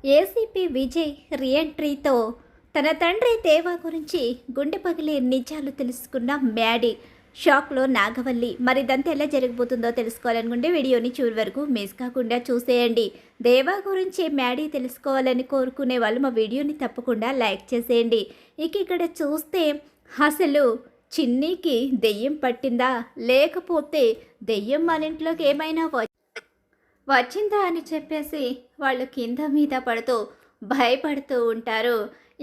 ACP Vijay రీఎంట్రీతో తన తండ్రి దేవా గురించి గుండె పగిలే నిజాలు తెలుసుకున్న మ్యాడీ. షాక్లో నాగవల్లి. మరిదంతా ఎలా జరగబోతుందో తెలుసుకోవాలనుకుంటే వీడియోని చివరి వరకు మిస్ కాకుండా చూసేయండి. దేవా గురించి మ్యాడీ తెలుసుకోవాలని కోరుకునే వాళ్ళు మా వీడియోని తప్పకుండా లైక్ చేసేయండి. ఇక్కడ చూస్తే అసలు చిన్నీకి దెయ్యం పట్టిందా, లేకపోతే దెయ్యం మన ఇంట్లోకి ఏమైనా వచ్చిందా అని చెప్పేసి వాళ్ళు కింద మీద పడుతూ భయపడుతూ ఉంటారు.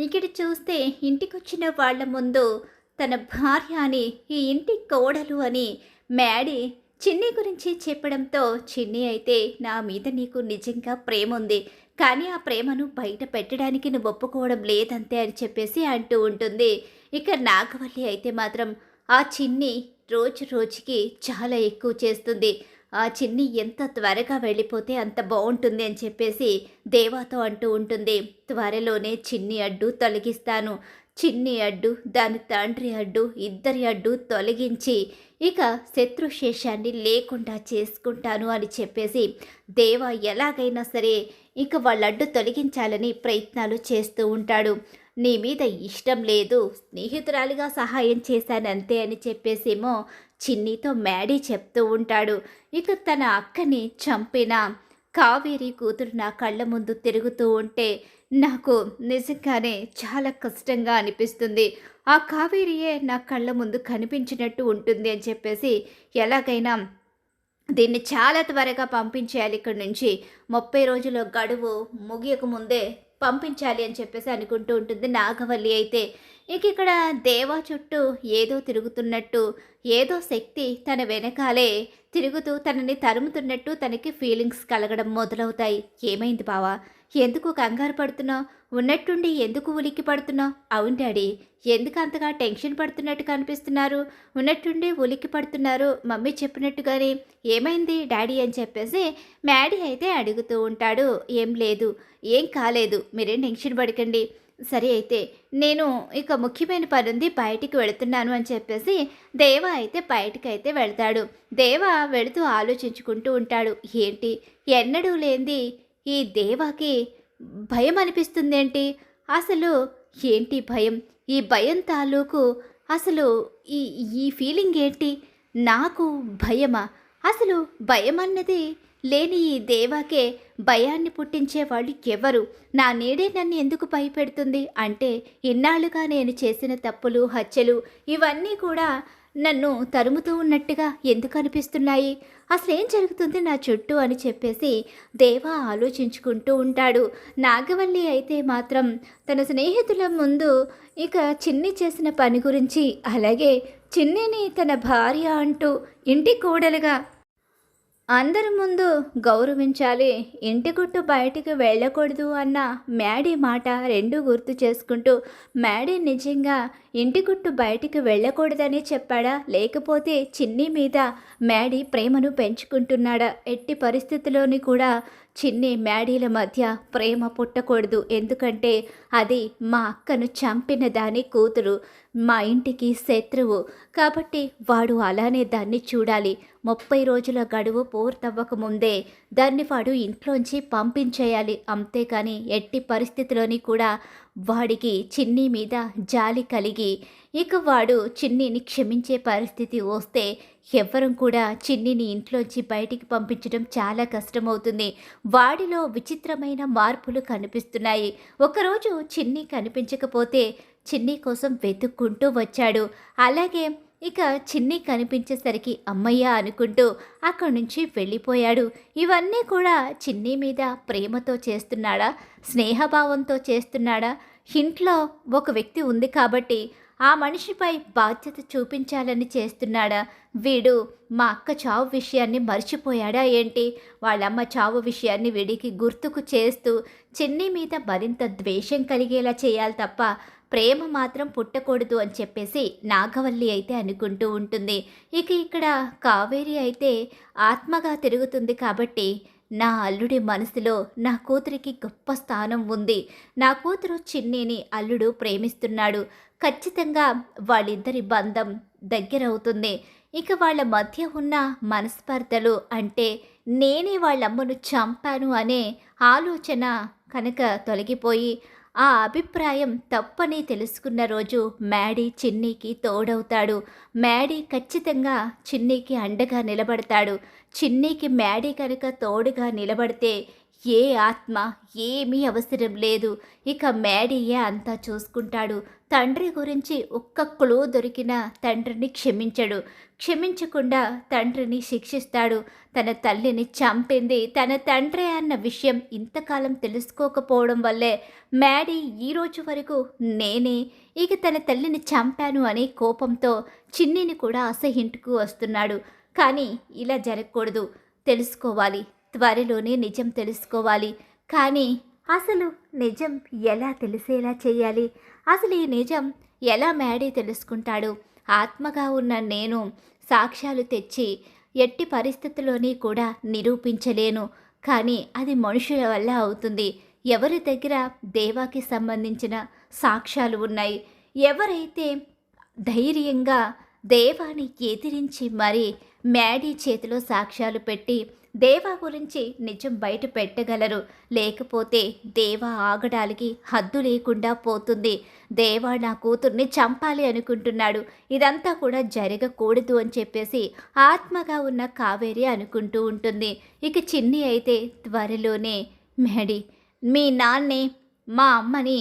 ఇక్కడ చూస్తే ఇంటికొచ్చిన వాళ్ళ ముందు తన భార్య అని, ఈ ఇంటి కోడలు అని మ్యాడీ చిన్ని గురించి చెప్పడంతో, చిన్ని అయితే నా మీద నీకు నిజంగా ప్రేమ ఉంది, కానీ ఆ ప్రేమను బయట పెట్టడానికి నువ్వు ఒప్పుకోవడం లేదంతే అని చెప్పేసి అంటూ ఉంటుంది. ఇక నాగవల్లి అయితే మాత్రం ఆ చిన్ని రోజు రోజుకి చాలా ఎక్కువ చేస్తుంది. ఆ చిన్ని ఎంత త్వరగా వెళ్ళిపోతే అంత బాగుంటుంది అని చెప్పేసి దేవాతో అంటూ ఉంటుంది. త్వరలోనే చిన్ని అడ్డు తొలగిస్తాను, చిన్ని అడ్డు, దాని తండ్రి అడ్డు, ఇద్దరి అడ్డు తొలగించి ఇక శత్రుశేషాన్ని లేకుండా చేసుకుంటాను అని చెప్పేసి దేవ ఎలాగైనా సరే ఇక వాళ్ళ అడ్డు తొలగించాలని ప్రయత్నాలు చేస్తూ ఉంటాడు. నీ మీద ఇష్టం లేదు, స్నేహితురాలిగా సహాయం చేశానంతే అని చెప్పేసేమో చిన్నితో మ్యాడీ చెప్తూ ఉంటాడు. ఇక తన అక్కని చంపిన కావేరి కూతురు నా కళ్ళ ముందు తిరుగుతూ ఉంటే నాకు నిజంగానే చాలా కష్టంగా అనిపిస్తుంది. ఆ కావేరియే నా కళ్ళ ముందు కనిపించినట్టు ఉంటుంది అని చెప్పేసి ఎలాగైనా దీన్ని చాలా త్వరగా పంపించేయాలి, ఇక్కడి నుంచి 30 రోజుల గడువు ముగియక ముందే పంపించాలి అని చెప్పేసి అనుకుంటూ ఉంటుంది నాగవల్లి అయితే. ఇక్కడ దేవా చుట్టూ ఏదో తిరుగుతున్నట్టు, ఏదో శక్తి తన వెనకాలే తిరుగుతూ తనని తరుముతున్నట్టు తనకి ఫీలింగ్స్ కలగడం మొదలవుతాయి. ఏమైంది బావా, ఎందుకు కంగారు పడుతున్నావు, ఉన్నట్టుండి ఎందుకు ఉలిక్కి పడుతున్నావు? అవును డాడీ, ఎందుకు అంతగా టెన్షన్ పడుతున్నట్టు కనిపిస్తున్నారు, ఉన్నట్టుండి ఉలిక్కి పడుతున్నారు, మమ్మీ చెప్పినట్టుగానే ఏమైంది డాడీ అని చెప్పేసి మ్యాడీ అయితే అడుగుతూ ఉంటాడు. ఏం లేదు, ఏం కాలేదు, మీరేం టెన్షన్ పడకండి. సరే అయితే నేను ఇక ముఖ్యమైన పని ఉంది, బయటికి వెళుతున్నాను అని చెప్పేసి దేవ అయితే బయటికైతే వెళ్తాడు. దేవ వెళుతూ ఆలోచించుకుంటూ ఉంటాడు. ఏంటి, ఎన్నడూ లేంది ఈ దేవాకి భయం అనిపిస్తుందేంటి, అసలు ఏంటి భయం, ఈ భయం తాలూకు అసలు ఈ ఈ ఫీలింగ్ ఏంటి, నాకు భయమా? అసలు భయం అన్నది లేని ఈ దేవాకే భయాన్ని పుట్టించేవాళ్ళు ఎవరు? నా నీడే నన్ను ఎందుకు భయపెడుతుంది అంటే, ఇన్నాళ్ళుగా నేను చేసిన తప్పులు, హత్యలు ఇవన్నీ కూడా నన్ను తరుముతూ ఉన్నట్టుగా ఎందుకు అనిపిస్తున్నాయి? అసలేం జరుగుతుంది నా చుట్టూ అని చెప్పేసి దేవా ఆలోచించుకుంటూ ఉంటాడు. నాగవల్లి అయితే మాత్రం తన స్నేహితుల ముందు ఇక చిన్ని చేసిన పని గురించి, అలాగే చిన్నిని తన భార్య అంటూ ఇంటి కోడలుగా అందరి ముందు గౌరవించాలి, ఇంటి గుట్టు బయటికి వెళ్ళకూడదు అన్న మ్యాడీ మాట రెండు గుర్తు చేసుకుంటూ, మ్యాడీ నిజంగా ఇంటి గుట్టు బయటికి వెళ్ళకూడదని చెప్పాడా, లేకపోతే చిన్ని మీద మ్యాడీ ప్రేమను పెంచుకుంటున్నాడా? ఎట్టి పరిస్థితుల్లోని కూడా చిన్ని మ్యాడీల మధ్య ప్రేమ పుట్టకూడదు, ఎందుకంటే అది మా అక్కను చంపిన దాని కూతురు, మా ఇంటికి శత్రువు, కాబట్టి వాడు అలానే దాన్ని చూడాలి. 30 రోజుల గడువు పూర్తవ్వకముందే దాన్ని వాడు ఇంట్లోంచి పంపించేయాలి. అంతేకాని ఎట్టి పరిస్థితిలోని కూడా వాడికి చిన్ని మీద జాలి కలిగి ఇక వాడు చిన్నిని క్షమించే పరిస్థితి వస్తే ఎవ్వరం కూడా చిన్నిని ఇంట్లోంచి బయటికి పంపించడం చాలా కష్టమవుతుంది. వాడిలో విచిత్రమైన మార్పులు కనిపిస్తున్నాయి. ఒకరోజు చిన్ని కనిపించకపోతే చిన్ని కోసం వెతుక్కుంటూ వచ్చాడు. అలాగే ఇక చిన్ని కనిపించేసరికి అమ్మయ్య అనుకుంటూ అక్కడి నుంచి వెళ్ళిపోయాడు. ఇవన్నీ కూడా చిన్ని మీద ప్రేమతో చేస్తున్నాడా, స్నేహభావంతో చేస్తున్నాడా? ఇంట్లో ఒక వ్యక్తి ఉంది కాబట్టి ఆ మనిషిపై బాధ్యత చూపించాలని చేస్తున్నాడా? వీడు మా అక్క చావు విషయాన్ని మర్చిపోయాడా ఏంటి? వాళ్ళమ్మ చావు విషయాన్ని వీడికి గుర్తుకు చేస్తూ చిన్ని మీద మరింత ద్వేషం కలిగేలా చేయాలి తప్ప ప్రేమ మాత్రం పుట్టకూడదు అని చెప్పేసి నాగవల్లి అయితే అనుకుంటూ ఉంటుంది. ఇక్కడ కావేరి అయితే ఆత్మగా తిరుగుతుంది కాబట్టి నా అల్లుడి మనసులో నా కూతురికి గొప్ప స్థానం ఉంది, నా కూతురు చిన్నిని అల్లుడు ప్రేమిస్తున్నాడు, ఖచ్చితంగా వాళ్ళిద్దరి బంధం దగ్గరవుతుంది. వాళ్ళ మధ్య ఉన్న మనస్పర్ధలు అంటే నేనే వాళ్ళమ్మను చంపాను అనే ఆలోచన కనుక తొలగిపోయి ఆ అభిప్రాయం తప్పని తెలుసుకున్న రోజు మ్యాడీ చిన్నీకి తోడవుతాడు. మ్యాడీ ఖచ్చితంగా చిన్నీకి అండగా నిలబడతాడు. చిన్నీకి మ్యాడీ కనుక తోడుగా నిలబడితే ఏ ఆత్మ ఏమీ అవసరం లేదు. ఇక మ్యాడీయే అంతా చూసుకుంటాడు. తండ్రి గురించి ఒక్క క్లూ దొరికినా తండ్రిని క్షమించడు. క్షమించకుండా తండ్రిని శిక్షిస్తాడు. తన తల్లిని చంపింది తన తండ్రే అన్న విషయం ఇంతకాలం తెలుసుకోకపోవడం వల్లే మ్యాడీ ఈరోజు వరకు నేనే ఇక తన తల్లిని చంపాను అనే కోపంతో చిన్నిని కూడా అసహించుకు వస్తున్నాడు. కానీ ఇలా జరగకూడదు. తెలుసుకోవాలి. త్వరలోనే నిజం తెలుసుకోవాలి. కానీ అసలు నిజం ఎలా తెలిసేలా చేయాలి? అసలు ఈ నిజం ఎలా మ్యాడీ తెలుసుకుంటాడు? ఆత్మగా ఉన్న నేను సాక్ష్యాలు తెచ్చి ఎట్టి పరిస్థితుల్లోని కూడా నిరూపించలేను. కానీ అది మనుషుల వల్ల అవుతుంది. ఎవరి దగ్గర దేవాకి సంబంధించిన సాక్ష్యాలు ఉన్నాయి? ఎవరైతే ధైర్యంగా దేవాని ఎదిరించి మరి మ్యాడీ చేతిలో సాక్ష్యాలు పెట్టి దేవా గురించి నిజం బయట పెట్టగలరు. లేకపోతే దేవా ఆగడానికి హద్దు లేకుండా పోతుంది. దేవా నా కూతుర్ని చంపాలి అనుకుంటున్నాడు. ఇదంతా కూడా జరగకూడదు అని చెప్పేసి ఆత్మగా ఉన్న కావేరి అనుకుంటూ ఉంటుంది. ఇక చిన్ని అయితే త్వరలోనే మ్యాడీ మీ నాన్నే మా అమ్మని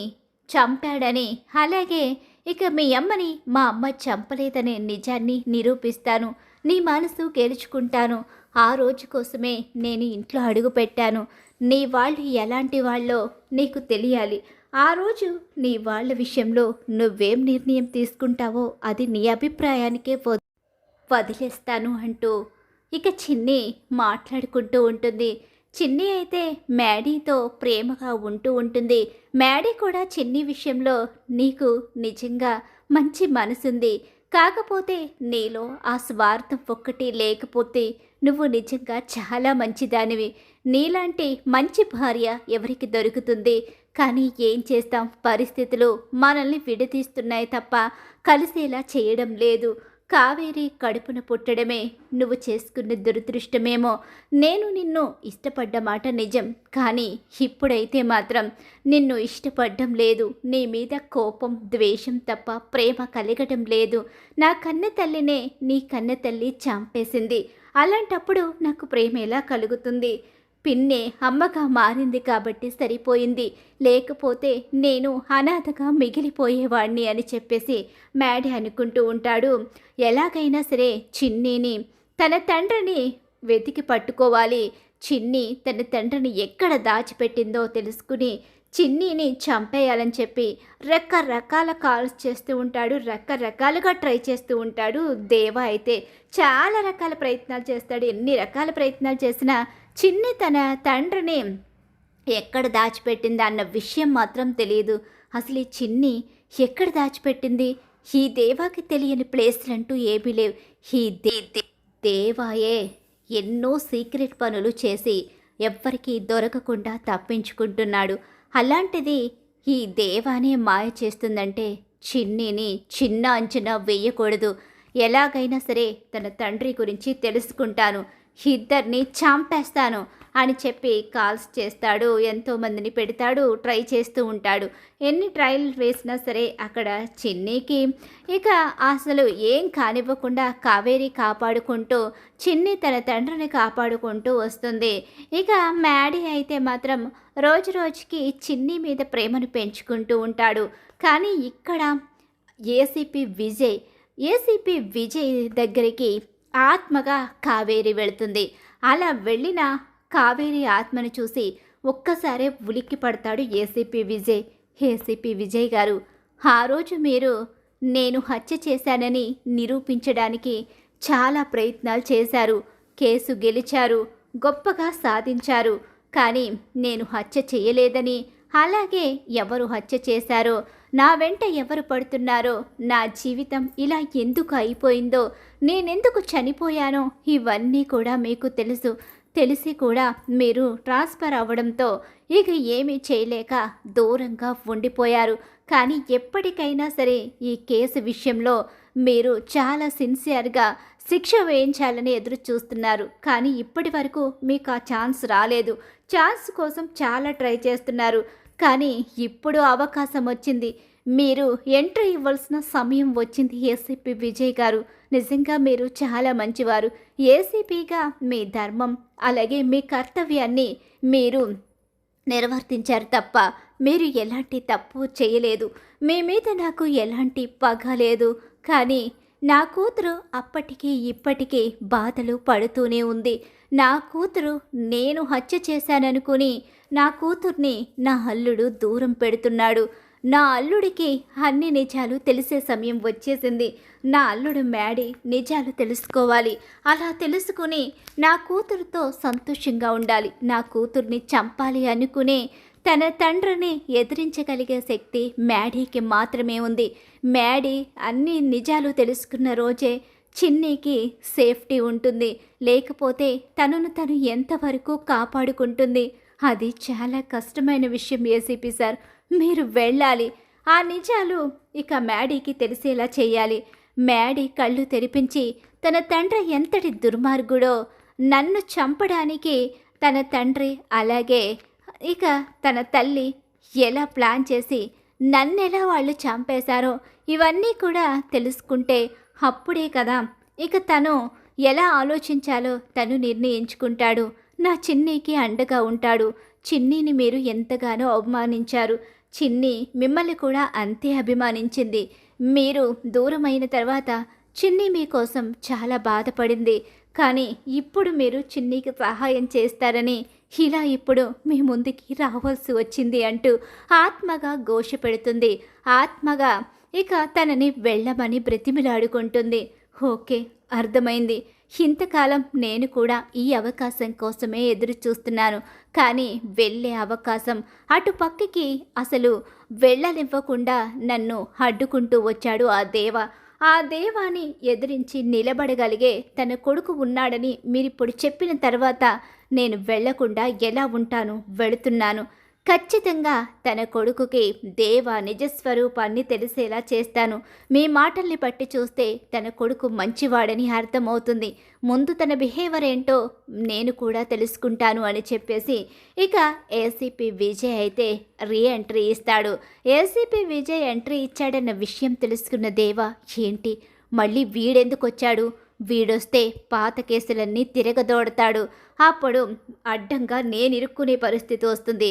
చంపాడని, అలాగే ఇక మీ అమ్మని మా అమ్మ చంపలేదనే నిజాన్ని నిరూపిస్తాను. నీ మనసు గెలుచుకుంటాను. ఆ రోజు కోసమే నేను ఇంట్లో అడుగు పెట్టాను. నీ వాళ్ళు ఎలాంటి వాళ్ళో నీకు తెలియాలి. ఆ రోజు నీ వాళ్ళ విషయంలో నువ్వేం నిర్ణయం తీసుకుంటావో అది నీ అభిప్రాయానికే వదిలేస్తాను అంటూ ఇక చిన్ని మాట్లాడుకుంటూ ఉంటుంది. చిన్ని అయితే మ్యాడీతో ప్రేమగా ఉంటూ ఉంటుంది. మ్యాడీ కూడా చిన్ని విషయంలో నీకు నిజంగా మంచి మనసుంది. కాకపోతే నీలో ఆ స్వార్థం ఒక్కటి లేకపోతే నువ్వు నిజంగా చాలా మంచిదానివి. నీలాంటి మంచి భార్య ఎవరికి దొరుకుతుంది? కానీ ఏం చేస్తాం, పరిస్థితులు మనల్ని విడదీస్తున్నాయి తప్ప కలిసేలా చేయడం లేదు. కావేరి కడుపున పుట్టడమే నువ్వు చేసుకున్న దురదృష్టమేమో. నేను నిన్ను ఇష్టపడ్డ మాట నిజం, కానీ ఇప్పుడైతే మాత్రం నిన్ను ఇష్టపడడం లేదు. నీ మీద కోపం ద్వేషం తప్ప ప్రేమ కలగడం లేదు. నా కన్న తల్లినే నీ కన్న తల్లి చంపేసింది. అలాంటప్పుడు నాకు ప్రేమ ఎలా కలుగుతుంది? పిన్నే అమ్మగా మారింది కాబట్టి సరిపోయింది. లేకపోతే నేను అనాథగా మిగిలిపోయేవాడిని అని చెప్పేసి మ్యాడీ అనుకుంటూ ఉంటాడు. ఎలాగైనా సరే చిన్నీని తన తండ్రిని వెతికి పట్టుకోవాలి. చిన్ని తన తండ్రిని ఎక్కడ దాచిపెట్టిందో తెలుసుకుని చిన్నీని చంపేయాలని చెప్పి రకరకాల కాల్స్ చేస్తూ ఉంటాడు. రకరకాలుగా ట్రై చేస్తూ ఉంటాడు. దేవా అయితే చాలా రకాల ప్రయత్నాలు చేస్తాడు. ఎన్ని రకాల ప్రయత్నాలు చేసినా చిన్ని తన తండ్రిని ఎక్కడ దాచిపెట్టింది అన్న విషయం మాత్రం తెలియదు. అసలు ఈ చిన్ని ఎక్కడ దాచిపెట్టింది? ఈ దేవాకి తెలియని ప్లేస్లంటూ ఏమీ లేవు. ఈ దేవాయే ఎన్నో సీక్రెట్ పనులు చేసి ఎవ్వరికీ దొరకకుండా తప్పించుకుంటున్నాడు. అలాంటిది ఈ దేవానే మాయ చేస్తుందంటే చిన్నిని చిన్న అంచనా వేయకూడదు. ఎలాగైనా సరే తన తండ్రి గురించి తెలుసుకుంటాను, ఇద్దరిని చంపేస్తాను అని చెప్పి కాల్స్ చేస్తాడు. ఎంతోమందిని పెడతాడు, ట్రై చేస్తూ ఉంటాడు. ఎన్ని ట్రయల్ వేసినా సరే అక్కడ చిన్నీకి ఇక అసలు ఏం కానివ్వకుండా కావేరి కాపాడుకుంటూ చిన్ని తన తండ్రిని కాపాడుకుంటూ వస్తుంది. ఇక మ్యాడీ అయితే మాత్రం రోజు రోజుకి చిన్ని మీద ప్రేమను పెంచుకుంటూ ఉంటాడు. కానీ ఇక్కడ ఏసీపీ విజయ్ దగ్గరికి ఆత్మగా కావేరి వెళుతుంది. అలా వెళ్ళిన కావేరి ఆత్మను చూసి ఒక్కసారే ఉలిక్కి పడతాడు ఏసీపీ విజయ్ గారు, ఆ రోజు మీరు నేను హత్య చేశానని నిరూపించడానికి చాలా ప్రయత్నాలు చేశారు. కేసు గెలిచారు, గొప్పగా సాధించారు. కానీ నేను హత్య చేయలేదని, అలాగే ఎవరు హత్య చేశారో, నా వెంట ఎవరు పడుతున్నారో, నా జీవితం ఇలా ఎందుకు అయిపోయిందో, నేనెందుకు చనిపోయానో ఇవన్నీ కూడా మీకు తెలిసి కూడా మీరు ట్రాన్స్ఫర్ అవ్వడంతో ఇక ఏమీ చేయలేక దూరంగా ఉండిపోయారు. కానీ ఎప్పటికైనా సరే ఈ కేసు విషయంలో మీరు చాలా సిన్సియర్గా శిక్ష వేయించాలని ఎదురు చూస్తున్నారు. కానీ ఇప్పటి వరకు మీకు ఆ ఛాన్స్ రాలేదు. ఛాన్స్ కోసం చాలా ట్రై చేస్తున్నారు. కానీ ఇప్పుడు అవకాశం వచ్చింది. మీరు ఎంట్రీ ఇవ్వాల్సిన సమయం వచ్చింది ఏసీపీ విజయ్ గారు. నిజంగా మీరు చాలా మంచివారు. ఏసీపీగా మీ ధర్మం అలాగే మీ కర్తవ్యాన్ని మీరు నిర్వర్తించారు తప్ప మీరు ఎలాంటి తప్పు చేయలేదు. మీ మీద నాకు ఎలాంటి పగ లేదు. కానీ నా కూతురు అప్పటికీ ఇప్పటికీ బాధలు పడుతూనే ఉంది. నా కూతురు నేను హత్య చేశాననుకుని నా కూతుర్ని నా అల్లుడు దూరం పెడుతున్నాడు. నా అల్లుడికి అన్ని నిజాలు తెలిసే సమయం వచ్చేసింది. నా అల్లుడు మ్యాడీ నిజాలు తెలుసుకోవాలి. అలా తెలుసుకుని నా కూతురుతో సంతోషంగా ఉండాలి. నా కూతుర్ని చంపాలి అనుకునే తన తండ్రిని ఎదిరించగలిగే శక్తి మ్యాడీకి మాత్రమే ఉంది. మ్యాడీ అన్ని నిజాలు తెలుసుకున్న రోజే చిన్నీకి సేఫ్టీ ఉంటుంది. లేకపోతే తనను తను ఎంతవరకు కాపాడుకుంటుంది. అది చాలా కష్టమైన విషయం ఏసీపీ సార్. మీరు వెళ్ళాలి. ఆ నిజాలు ఇక మ్యాడీకి తెలిసేలా చేయాలి. మ్యాడీ కళ్ళు తెరిపించి తన తండ్రి ఎంతటి దుర్మార్గుడో, నన్ను చంపడానికి తన తండ్రి అలాగే ఇక తన తల్లి ఎలా ప్లాన్ చేసి నన్నెలా వాళ్ళు చంపేశారో ఇవన్నీ కూడా తెలుసుకుంటే అప్పుడే కదా ఇక తను ఎలా ఆలోచించాలో తను నిర్ణయించుకుంటాడు. నా చిన్నీకి అండగా ఉంటాడు. చిన్నీని మీరు ఎంతగానో అవమానించారు. చిన్ని మిమ్మల్ని కూడా అంతే అభిమానించింది. మీరు దూరమైన తర్వాత చిన్ని మీకోసం చాలా బాధపడింది. కానీ ఇప్పుడు మీరు చిన్నీకి సహాయం చేస్తారని ఇలా ఇప్పుడు మీ ముందుకి రావాల్సి వచ్చింది అంటూ ఆత్మగా ఘోష పెడుతుంది. ఆత్మగా ఇక తనని వెళ్ళమని బ్రతిమిలాడుకుంటుంది. ఓకే, అర్థమైంది. ఇంతకాలం నేను కూడా ఈ అవకాశం కోసమే ఎదురు చూస్తున్నాను. కానీ వెళ్ళే అవకాశం అటు పక్కకి అసలు వెళ్ళనివ్వకుండా నన్ను అడ్డుకుంటూ వచ్చాడు ఆ దేవ. ఆ దేవాని ఎదిరించి నిలబడగలిగే తన కొడుకు ఉన్నాడని మీరిప్పుడు చెప్పిన తర్వాత నేను వెళ్లకుండా ఎలా ఉంటాను? వెళుతున్నాను. ఖచ్చితంగా తన కొడుకుకి దేవ నిజస్వరూపాన్ని తెలిసేలా చేస్తాను. మీ మాటల్ని బట్టి చూస్తే తన కొడుకు మంచివాడని అర్థమవుతుంది. ముందు తన బిహేవియర్ ఏంటో నేను కూడా తెలుసుకుంటాను అని చెప్పేసి ఇక ఏసీపీ విజయ్ అయితే రీఎంట్రీ ఇస్తాడు. ఏసీపీ విజయ్ ఎంట్రీ ఇచ్చాడన్న విషయం తెలుసుకున్న దేవ, ఏంటి మళ్ళీ వీడెందుకు వచ్చాడు? వీడొస్తే పాత కేసులన్నీ తిరగదోడతాడు. అప్పుడు అడ్డంగా నేను ఇరుక్కునే పరిస్థితి వస్తుంది.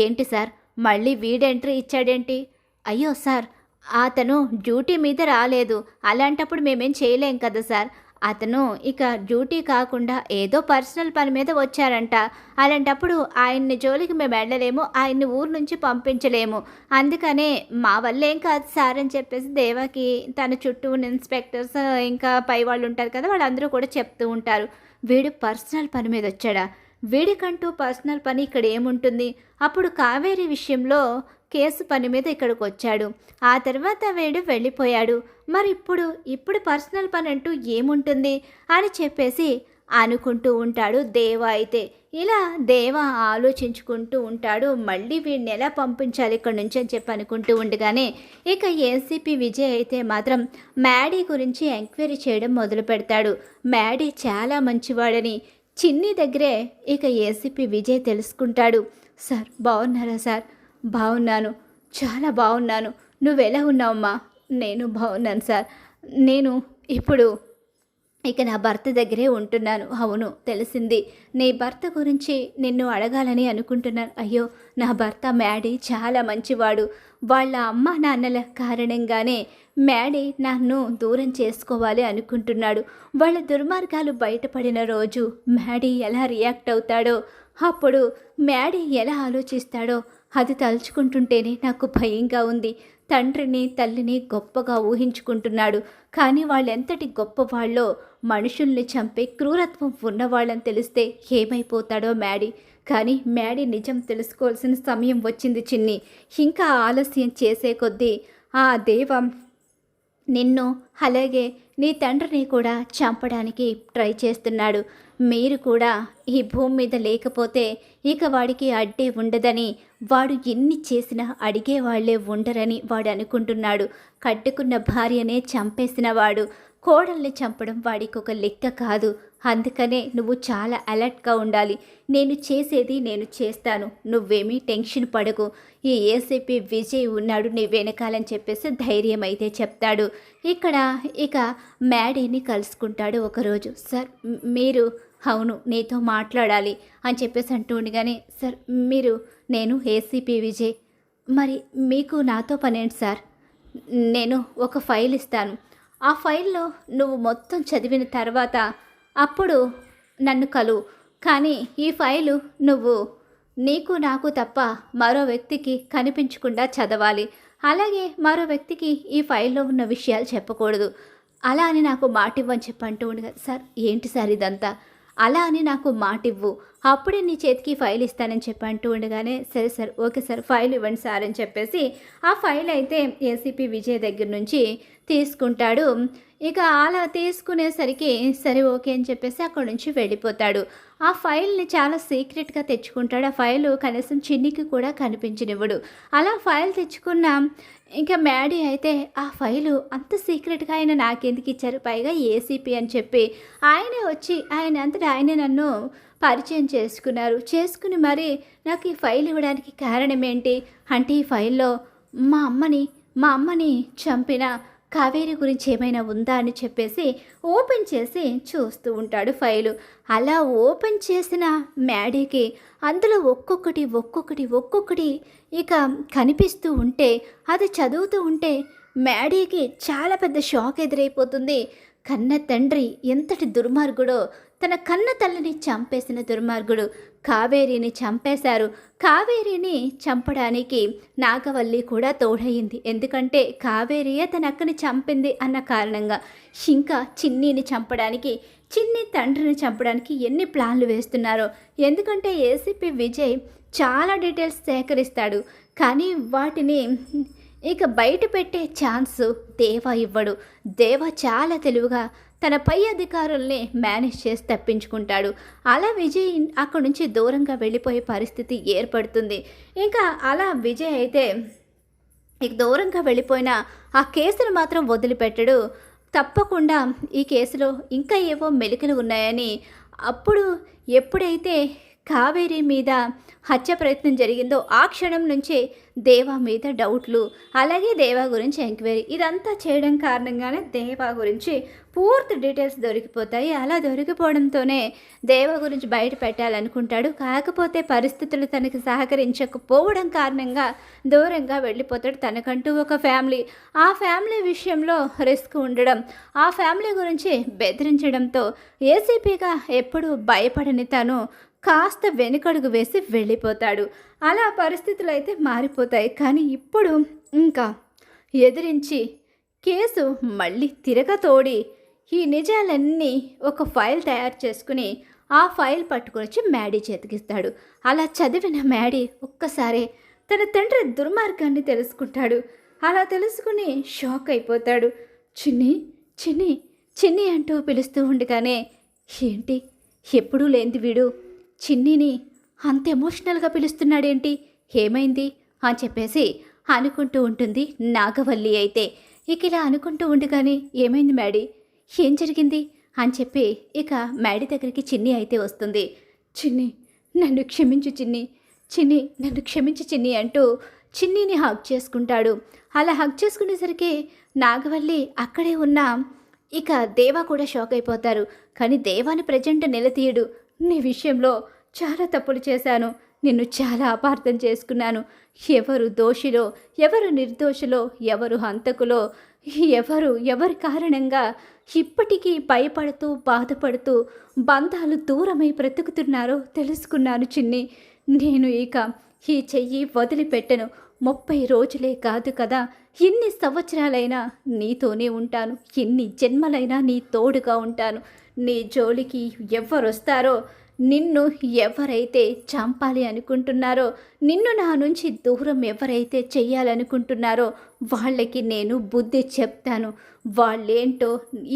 ఏంటి సార్ మళ్ళీ వీడెంట్రీ ఇచ్చాడేంటి? అయ్యో సార్, అతను డ్యూటీ మీద రాలేదు. అలాంటప్పుడు మేమేం చేయలేం కదా సార్. అతను ఇక డ్యూటీ కాకుండా ఏదో పర్సనల్ పని మీద వచ్చారంట. అలాంటప్పుడు ఆయన్ని జోలికి మేము వెళ్ళలేము, ఆయన్ని ఊరు నుంచి పంపించలేము. అందుకనే మా వల్ల ఏం కాదు సార్ అని చెప్పేసి దేవాకి తన చుట్టూ ఉన్న ఇన్స్పెక్టర్స్ ఇంకా పై వాళ్ళు ఉంటారు కదా, వాళ్ళందరూ కూడా చెప్తూ ఉంటారు. వీడు పర్సనల్ పని మీద వచ్చాడా? వీడికంటూ పర్సనల్ పని ఇక్కడ ఏముంటుంది? అప్పుడు కావేరీ విషయంలో కేసు పని మీద ఇక్కడికి వచ్చాడు. ఆ తర్వాత వీడు వెళ్ళిపోయాడు. మరి ఇప్పుడు పర్సనల్ పని అంటూ ఏముంటుంది అని చెప్పేసి అనుకుంటూ ఉంటాడు దేవ. అయితే ఇలా దేవ ఆలోచించుకుంటూ ఉంటాడు. మళ్ళీ వీడిని ఎలా పంపించాలి ఇక్కడ నుంచి అని చెప్పి అనుకుంటూ ఉండగానే ఇక ఏసీపీ విజయ్ అయితే మాత్రం మ్యాడీ గురించి ఎంక్వైరీ చేయడం మొదలు పెడతాడు. మ్యాడీ చాలా మంచివాడని చిన్ని దగ్గరే ఇక ఏసీపీ విజయ్ తెలుసుకుంటాడు. సార్ బాగున్నారా సార్? బాగున్నాను, చాలా బాగున్నాను. నువ్వెలా ఉన్నావమ్మా? నేను బాగున్నాను సార్. నేను ఇప్పుడు ఇక నా భర్త దగ్గరే ఉంటున్నాను. అవును, తెలిసింది. నీ భర్త గురించి నిన్ను అడగాలని అనుకుంటున్నాను. అయ్యో, నా భర్త మ్యాడీ చాలా మంచివాడు. వాళ్ళ అమ్మ నాన్నల కారణంగానే మ్యాడీ నన్ను దూరం చేసుకోవాలి అనుకుంటున్నాడు. వాళ్ళ దుర్మార్గాలు బయటపడిన రోజు మ్యాడీ ఎలా రియాక్ట్ అవుతాడో, అప్పుడు మ్యాడీ ఎలా ఆలోచిస్తాడో అది తలుచుకుంటుంటేనే నాకు భయంగా ఉంది. తండ్రిని తల్లిని గొప్పగా ఊహించుకుంటున్నాడు. కానీ వాళ్ళెంతటి గొప్పవాళ్ళో, మనుషుల్ని చంపే క్రూరత్వం ఉన్నవాళ్ళని తెలిస్తే ఏమైపోతాడో మ్యాడీ. కానీ మ్యాడీ నిజం తెలుసుకోవాల్సిన సమయం వచ్చింది చిన్ని. ఇంకా ఆలస్యం చేసే కొద్దీ ఆ దేవం నిన్ను అలాగే నీ తండ్రిని కూడా చంపడానికి ట్రై చేస్తున్నాడు. మీరు కూడా ఈ భూమి మీద లేకపోతే ఇక వాడికి అడ్డే ఉండదని, వాడు ఎన్ని చేసినా అడిగే వాళ్లే ఉండరని వాడు అనుకుంటున్నాడు. కట్టుకున్న భార్యనే చంపేసిన వాడు కోడల్ని చంపడం వాడికి ఒక లెక్క కాదు. అందుకనే నువ్వు చాలా అలర్ట్గా ఉండాలి. నేను చేసేది నేను చేస్తాను, నువ్వేమీ టెన్షన్ పడకు. ఈ ఏసీపీ విజయ్ ఉన్నాడు నీ వెనకాలని చెప్పేసి ధైర్యం అయితే చెప్తాడు. ఇక మ్యాడీని కలుసుకుంటాడు ఒకరోజు. సార్ మీరు, అవును నీతో మాట్లాడాలి అని చెప్పేసి అంటూ ఉండగానే, సార్ నేను ఏసీపీ విజయ్, మరి మీకు నాతో పనేంటి సార్? నేను ఒక ఫైల్ ఇస్తాను. ఆ ఫైల్లో నువ్వు మొత్తం చదివిన తర్వాత అప్పుడు నన్ను కలువు. కానీ ఈ ఫైలు నువ్వు నీకు నాకు తప్ప మరో వ్యక్తికి కనిపించకుండా చదవాలి. అలాగే మరో వ్యక్తికి ఈ ఫైల్లో ఉన్న విషయాలు చెప్పకూడదు. అలా అని నాకు మాటివ్వని చెప్పంటూ ఉండగా, సార్ ఏంటి సార్ ఇదంతా? అలా అని నాకు మాటివ్వు, అప్పుడే నీ చేతికి ఫైల్ ఇస్తానని చెప్పంటూ ఉండగానే, సరే సార్, ఓకే సార్, ఫైల్ ఇవ్వండి సార్ అని చెప్పేసి ఆ ఫైల్ అయితే ఏసీపీ విజయ్ దగ్గర నుంచి తీసుకుంటాడు. ఇక అలా తీసుకునేసరికి సరే ఓకే అని చెప్పేసి అక్కడి నుంచి వెళ్ళిపోతాడు. ఆ ఫైల్ని చాలా సీక్రెట్గా తెచ్చుకుంటాడు. ఆ ఫైలు కనీసం చిన్నికి కూడా కనిపించనివ్వడు. అలా ఫైల్ తెచ్చుకున్న ఇంకా మ్యాడీ అయితే ఆ ఫైలు అంత సీక్రెట్గా ఆయన నాకెందుకు ఇచ్చారు, పైగా ఏసీపీ అని చెప్పి ఆయనే వచ్చి ఆయన అంతటా ఆయనే నన్ను పరిచయం చేసుకుని మరి నాకు ఈ ఫైల్ ఇవ్వడానికి కారణం ఏంటి అంటే, ఈ ఫైల్లో మా అమ్మని చంపిన కావేరి గురించి ఏమైనా ఉందా అని చెప్పేసి ఓపెన్ చేసి చూస్తూ ఉంటాడు ఫైలు. అలా ఓపెన్ చేసిన మ్యాడీకి అందులో ఒక్కొక్కటి ఇక కనిపిస్తూ ఉంటే, అది చదువుతూ ఉంటే మ్యాడీకి చాలా పెద్ద షాక్ ఎదురైపోతుంది. కన్న తండ్రి ఎంతటి దుర్మార్గుడో, తన కన్న తల్లిని చంపేసిన దుర్మార్గుడు. కావేరిని చంపేశారు. కావేరిని చంపడానికి నాగవల్లి కూడా తోడయింది. ఎందుకంటే కావేరియే తన అక్కని చంపింది అన్న కారణంగా. ఇంకా చిన్నీని చంపడానికి, చిన్ని తండ్రిని చంపడానికి ఎన్ని ప్లాన్లు వేస్తున్నారో. ఎందుకంటే ఏసీపీ విజయ్ చాలా డీటెయిల్స్ సేకరిస్తాడు, కానీ వాటిని ఇక బయట పెట్టే ఛాన్సు దేవా ఇవ్వడు. దేవా చాలా తెలివిగా తన పై అధికారుల్ని మేనేజ్ చేసి తప్పించుకుంటాడు. అలా విజయ్ అక్కడి నుంచి దూరంగా వెళ్ళిపోయే పరిస్థితి ఏర్పడుతుంది. ఇంకా అలా విజయ్ అయితే ఇక దూరంగా వెళ్ళిపోయిన ఆ కేసును మాత్రం వదిలిపెట్టడు. తప్పకుండా ఈ కేసులో ఇంకా ఏవో మెలికలు ఉన్నాయని, అప్పుడు ఎప్పుడైతే కావేరి మీద హత్య ప్రయత్నం జరిగిందో ఆ క్షణం నుంచే దేవా మీద డౌట్లు, అలాగే దేవా గురించి ఎంక్వైరీ, ఇదంతా చేయడం కారణంగానే దేవా గురించి పూర్తి డీటెయిల్స్ దొరికిపోతాయి. అలా దొరికిపోవడంతోనే దేవా గురించి బయట పెట్టాలనుకుంటాడు. కాకపోతే పరిస్థితులు తనకి సహకరించకపోవడం కారణంగా దూరంగా వెళ్ళిపోతాడు. తనకంటూ ఒక ఫ్యామిలీ, ఆ ఫ్యామిలీ విషయంలో రిస్క్ ఉండడం, ఆ ఫ్యామిలీ గురించి బెదిరించడంతో ఏసీపీగా ఎప్పుడూ భయపడని తను కాస్త వెనుకడుగు వేసి వెళ్ళిపోతాడు. అలా పరిస్థితులు అయితే మారిపోతాయి. కానీ ఇప్పుడు ఇంకా ఎదిరించి కేసు మళ్ళీ తిరగతోడి ఈ నిజాలన్నీ ఒక ఫైల్ తయారు చేసుకుని ఆ ఫైల్ పట్టుకొని వచ్చి మ్యాడీ చేతికిస్తాడు. అలా చదివిన మ్యాడీ ఒక్కసారే తన తండ్రి దుర్మార్గాన్ని తెలుసుకుంటాడు. అలా తెలుసుకుని షాక్ అయిపోతాడు. చిన్ని చిన్ని చిన్ని అంటూ పిలుస్తూ ఉండగానే, ఏంటి ఎప్పుడూ లేనిది వీడు చిన్నిని అంత ఎమోషనల్గా పిలుస్తున్నాడేంటి, ఏమైంది అని చెప్పేసి అనుకుంటూ ఉంటుంది నాగవల్లి అయితే. ఇక ఇలా అనుకుంటూ ఉండగానే, ఏమైంది మ్యాడీ, ఏం జరిగింది అని చెప్పి ఇక మ్యాడీ దగ్గరికి చిన్ని అయితే వస్తుంది. చిన్ని నన్ను క్షమించు చిన్ని నన్ను క్షమించు చిన్ని అంటూ చిన్నిని హగ్ చేసుకుంటాడు. అలా హగ్ చేసుకునేసరికి నాగవల్లి అక్కడే ఉన్న ఇక దేవా కూడా షాక్ అయిపోతారు. కానీ దేవాని ప్రజెంట్ నిలతీయడు. నీ విషయంలో చాలా తప్పులు చేశాను, నిన్ను చాలా అపార్థం చేసుకున్నాను. ఎవరు దోషిలో, ఎవరు నిర్దోషిలో, ఎవరు హంతకులో, ఎవరి కారణంగా ఇప్పటికీ భయపడుతూ బాధపడుతూ బంధాలు దూరమై బ్రతుకుతున్నారో తెలుసుకున్నాను చిన్ని. నేను ఇక ఈ చెయ్యి వదిలిపెట్టను. 30 రోజులే కాదు కదా, ఎన్ని సంవత్సరాలైనా నీతోనే ఉంటాను, ఎన్ని జన్మలైనా నీ తోడుగా ఉంటాను. నీ జోలికి ఎవరొస్తారో, నిన్ను ఎవరైతే చంపాలి అనుకుంటున్నారో, నిన్ను నా నుంచి దూరం ఎవరైతే చెయ్యాలనుకుంటున్నారో వాళ్ళకి నేను బుద్ధి చెప్తాను. వాళ్ళేంటో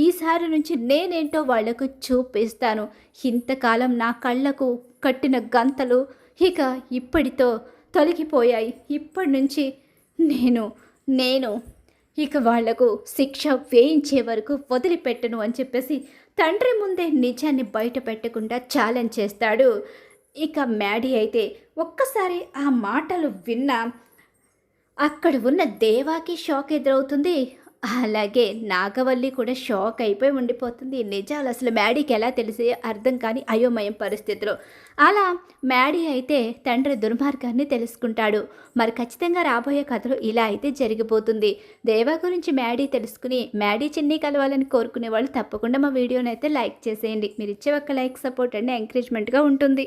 ఈసారి నుంచి నేనేంటో వాళ్లకు చూపిస్తాను. ఇంతకాలం నా కళ్ళకు కట్టిన గంతలు ఇక ఇప్పటితో తొలగిపోయాయి. ఇప్పటి నుంచి నేను ఇక వాళ్లకు శిక్ష వేయించే వరకు వదిలిపెట్టను అని చెప్పేసి తండ్రి ముందే నిజాన్ని బయట పెట్టకుండా ఛాలెంజ్ చేస్తాడు. ఇక మ్యాడీ అయితే ఒక్కసారి ఆ మాటలు విన్నా అక్కడ ఉన్న దేవాకి షాక్ ఎదురవుతుంది. అలాగే నాగవల్లి కూడా షాక్ అయిపోయి ఉండిపోతుంది. నిజాలు అసలు మ్యాడీకి ఎలా తెలిసి అర్థం కాని అయోమయం పరిస్థితిలో. అలా మ్యాడీ అయితే తండ్రి దుర్మార్గాన్ని తెలుసుకుంటాడు. మరి ఖచ్చితంగా రాబోయే కథలో ఇలా అయితే జరిగిపోతుంది. దేవా గురించి మ్యాడీ తెలుసుకుని మ్యాడీ చిన్ని కలవాలని కోరుకునే వాళ్ళు తప్పకుండా మా వీడియోని అయితే లైక్ చేసేయండి. మీరు ఇచ్చే ఒక్క లైక్ సపోర్ట్ అండి ఎంకరేజ్మెంట్గా ఉంటుంది.